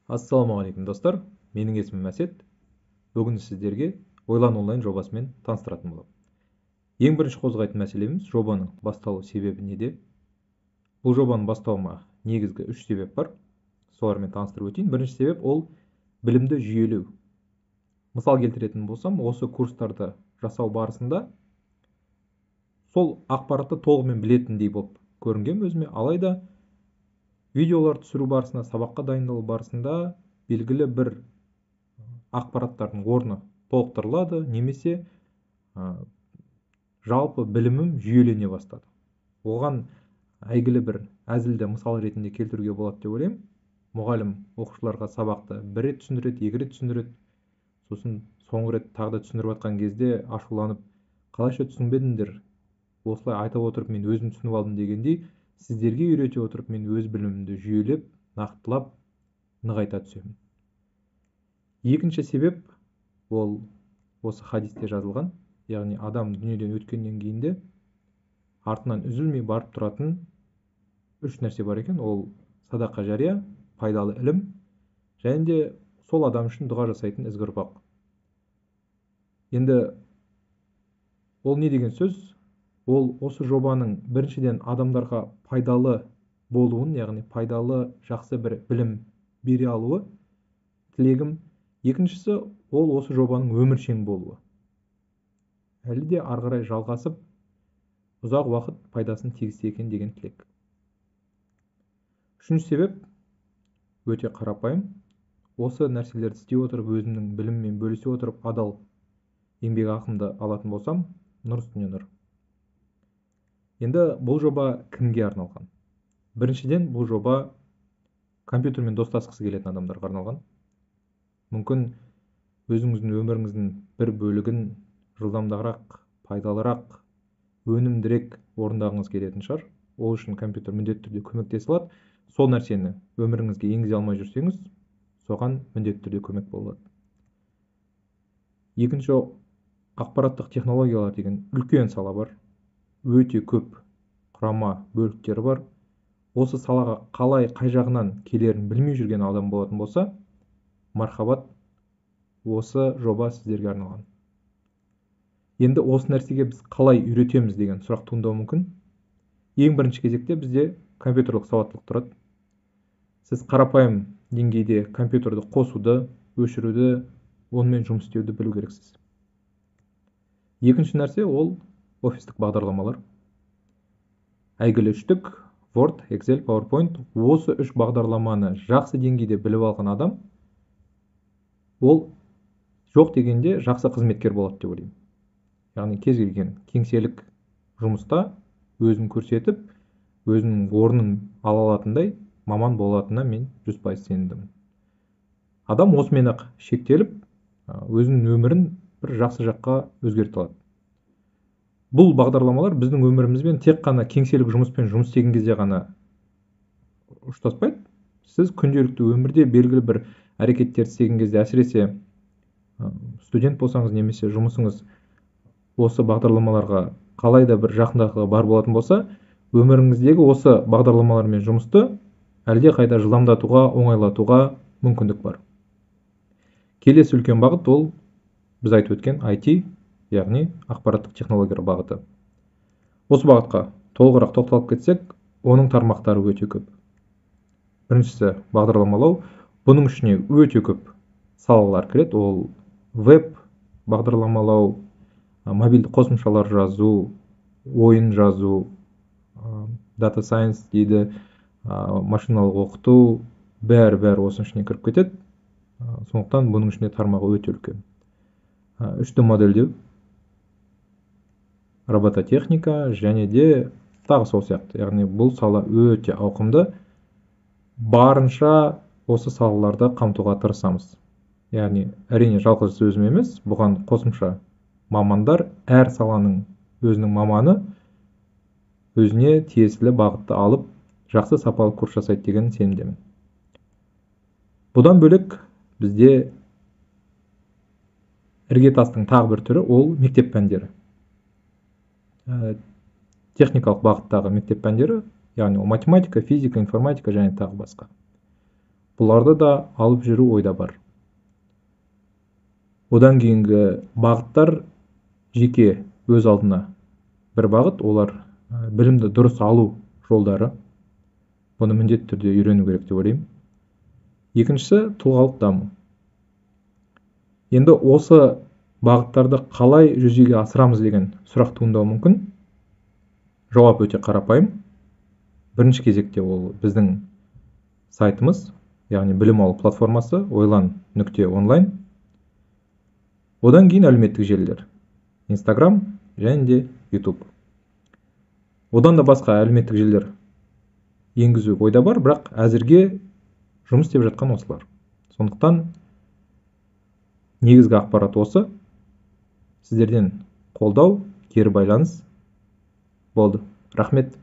Ассалаумағалейкум достар, менің есімім Әсет. Бүгін сіздерге Ойлан онлайн жобасымен таныстыратын боламын. Ең бірінші қозғайтын мәселеміз жобаның басталу себебі неде? Бұл жобаның бастауыма негізгі үш себеп бар. Солармен таныстырып өтейін. Бірінші себеп ол білімді жүйелеу. Мысал келтіретін болсам, осы курстарды жасау барысында сол ақпаратты толығымен білетіндей болып көрінген өзіме, алайда видеолар түсіру барысында, сабаққа дайындалу барысында белгілі бір ақпараттардың орны толықтырылады, немесе жалпы білімім жүйелене бастады. Оған әйгілі бір әзілді мысал ретінде келтіруге болады деп ойлаймын. Мұғалім оқушыларға сабақты бір рет түсіндіреді, екі рет түсіндіреді, сосын соңғы рет тағы да түсіндіріп жатқан кезде ашуланып, қалайша түсінбедіңдер, осылай айтып отырып мен өзім түсініп алдым дегендей, сіздерге үйрете отырып мен өз білімімді жүйелеп, нақтылап, нығайта түсемін. Екінші себеп ол осы хадисте жазылған, яғни адам дүниеден өткеннен кейін де артынан үзілмей барып тұратын үш нәрсе бар екен. Ол садақа жария, пайдалы ілім, және де сол адам үшін дұға жасайтын ізгі ұрпақ. Енді ол не деген сөз? Ол осы жобаның біріншіден адамдарға пайдалы болуын, яғни пайдалы жақсы бір білім бере алуы тілегім. Екіншісі ол осы жобаның өміршең болуы. Әлі де ары қарай жалғасып, ұзақ уақыт пайдасын тигізсе екен деген тілек. Үшінші себеп өте қарапайым. Осы нәрселерді істей отырып, өзімнің біліммен бөлісе отырып, адал еңбек ақымды алатын болсам, нұр үстіне нұр. Енді бұл жоба кімге арналған? Біріншіден, бұл жоба компьютермен достасқысы келетін адамдарға арналған. Мүмкін өзіңіздің өміріңіздің бір бөлігін жылдамдырақ, пайдалырақ, өнімдірек орындағыңыз келетін шығар. Ол үшін компьютер міндетті түрде көмектесе алады. Сол нәрсені өміріңізге енгізе алмай жүрсеңіз, соған міндетті түрде көмек болады. Екінші, ақпараттық технологиялар деген үлкен сала бар. Өте көп құрама бөліктері бар. Осы салаға қалай, қай жағынан келерін білмей жүрген адам болатын болса, мархабат, осы жоба сіздерге арналған. Енді осы нәрсеге біз қалай үйретеміз деген сұрақ туындауы мүмкін. Ең бірінші кезекте бізде компьютерлік сауаттылық тұрады. Сіз қарапайым деңгейде компьютерді қосуды, өшіруді, онымен жұмыс істеуді білу керексіз. Екінші нәрсе ол офистік бағдарламалар. Әйгілі үштік, Word, Excel, PowerPoint. Осы үш бағдарламаны жақсы деңгейде біліп алған адам, ол жоқ дегенде жақсы қызметкер болады деп ойлаймын. Яғни кез келген кеңселік жұмыста өзін көрсетіп, өзінің орнын ала алатындай маман болатынына мен 100% сенімдімін. Адам осымен ақ шектеліп, өзінің өмірін бір жақсы жаққа өзгерте алады. Бұл бағдарламалар біздің өмірімізбен тек қана кеңселік жұмыспен жұмыс істеген кезде ғана ұштаспайды. Сіз күнделікті өмірде белгілі бір әрекеттер істеген кезде, әсіресе студент болсаңыз немесе жұмысыңыз осы бағдарламаларға қалай да бір жақындыққа бар болатын болса, өміріңіздегі осы бағдарламалармен жұмысты әлде қайда жылдамдатуға, оңайлатуға мүмкіндік бар. Келесі үлкен бағыт ол біз айтып өткен IT, яғни ақпараттық технологиялар бағыты. Осы бағытқа толығырақ тоқталып кетсек, оның тармақтары өте көп. Біріншісі бағдарламалау. Бұның ішіне өте көп салалар кіреді. Ол веб бағдарламалау, мобильді қосымшалар жазу, ойын жазу, data science дейді, машиналық оқыту, бәрі осының ішіне кіріп кетеді. Сондықтан бұның ішінде тармағы өте үлкен. 3D модельдеу, робототехника және де тағы сол сияқты. Яғни бұл сала өте ауқымды. Барынша осы салаларды қамтуға тырысамыз. Яғни әрине жалғыз өзім емес, бұған қосымша мамандар, әр саланың өзінің маманы өзіне тиесілі бағытты алып, жақсы сапалы курс жасайды деген сенімдемін. Бұдан бөлек бізде іргетастың тағы бір түрі ол мектеп пәндері. Техникалық бағыттағы мектеп пәндері, яғни ол математика, физика, информатика және тағы басқа. бұларды да алып жүру ойда бар. Одан кейінгі бағыттар жеке өз алдына бір бағыт, олар білімді дұрыс алу жолдары. Бұны міндетті түрде үйрену керек деп ойлаймын. Екіншісі тұлғалық даму. Енді осы бағыттарды қалай жүзеге асырамыз деген сұрақ туындауы мүмкін. Жауап өте қарапайым. Бірінші кезекте ол біздің сайтымыз, яғни білім алу платформасы ойлан.онлайн. Одан кейін әлеуметтік желілер, Instagram және де YouTube. Одан да басқа әлеуметтік желілер енгізу ойда бар, бірақ әзірге жұмыс істеп жатқан осылар. Сондықтан негізгі ақпарат осы. Сіздерден қолдау, кері байланыс болды. Рахмет.